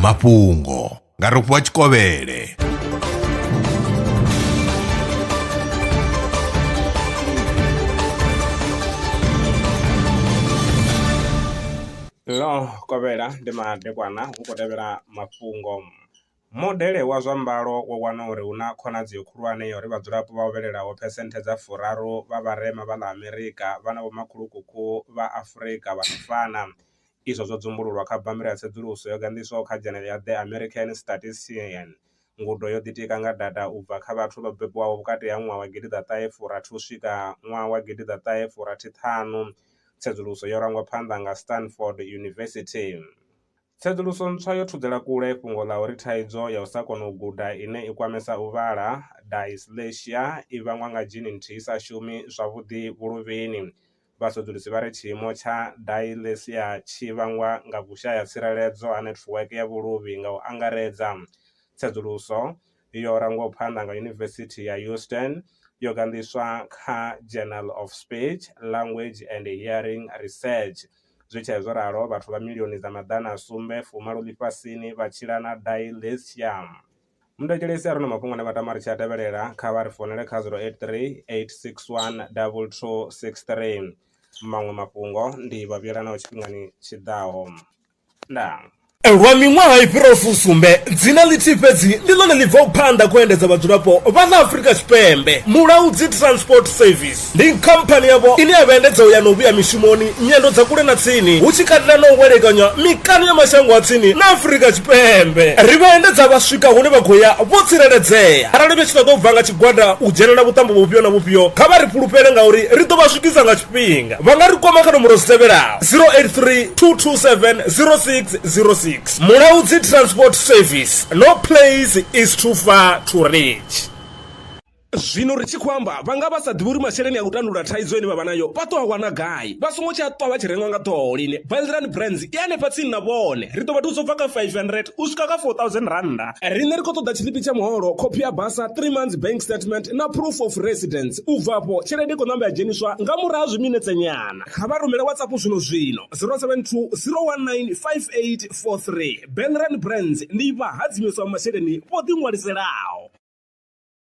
Mafhungo nga Rofhiwa Tshikovhele. Lo kovhela ndi madekwana hu khou tevhela mafhungo. Modele wa zwa mbalo wo wana uri hu na khonadzeo khulwane ya uri vhadzulapo vha uvhelelaho phesenthe dza 30 vha vharema vha ḽa Amerika vha na vhomakhulukuku vha Afrika vha no fana. Izwo zwo dzumbululwa kha bammbiri ya tsedzuluso yo gandiswaho kha dzhenelo ya The American Statistician. Ngudo yo ḓitika nga data u bva kha vhathu vha bebwaho vhukati ha ṅwaha wa 1960 u swika ṅwaha wa 1965. Tsedzuluso yo rangwa phanḓa nga Stanford University. Tsedzuluso ntswa yo thudzela kule fhungo ḽa uri thaidzo ya u sa kona u guda ine i kwamesa u vhala, dyslexia, i vhangwa nga dzhini nthihi sa shumi zwavhuḓi vhuluvhini. Vhasedzulusi vha ri tshiimo tsha dyslexia tshi vhangwa nga vhushaya tsireledzo ha netiweke ya vhuluvhi nga u angaredza. Tsedzuluso yo rangwa phanḓa nga University ya Houston yo gandiswa kha Journal of Speech, Language and Hearing Research. Zwi tshe zwo ralo vhathu vha milioni dza maḓana sumbe fumalo ḽifhasini vha tshila na dyslexia. Mudetshelesi a re na mafhungo ane vha tama ri tshi a tevhelela kha vha ri founele kha 083 861 2263. Maṅwe mafhungo ndi vha vhuyelanaho tshifhingani tshiḓaho. Ndaa. Lwa miṅwaha i fhiraho fusumbe dzina ḽithihi fhedzi ndi ḽone ḽi bvaho phanḓa ku endedza vhadzulapo vha ḽa Afrika Tshipembe. Mulaudzi Transport Service ndi khamphani yavho ine ya vhaendedza u ya na u vhuya mishumoni nyendo dza kule na tsini hu tshi katela na u welekanya mikano ya mashango a tsini na Afrika Tshipembe. Ri vhaendedza vha swika hune vha khou ya vho tsireledzea. Arali vha tshi ṱoḓa u bva nga tshigwada u dzhenela vhuṱambo vhufhio na vhufhio kha vha ri fhulufhele ngauri ri ḓo vha swikisa nga tshifhinga. Vha nga ri kwama kha nomboro dzi tevhelaho 083 227 0606. Mulaudzi Transport Service. No place is too far to reach. Zwino ri tshi khou amba vhanga vha sa ḓivhi uri masheleni a u tandulula thaidzo ine vha vha nayo vha ṱo a wana gai vha songo tsha ṱwa vha tshi renga nga ṱhoho lini. Veldran Brands i hanefha tsini na vhone ri ḓo vha thusa u bva kha 500 u swika kha 4000 randa. Riṋe ri khou ṱoḓa tshiḽipi tsha muholo, khophi ya basa, 3 months bank statement na proof of residence. U bvapo tshelede i khou ṋamba ya dzheniswa nga murahu ha zwiminetse nyana. Kha vha rumele WhatsApp zwino 072 019 5843. Veldran Brands ndi vha hadzimisa masheleni vho ḓi ṅwaliselaho.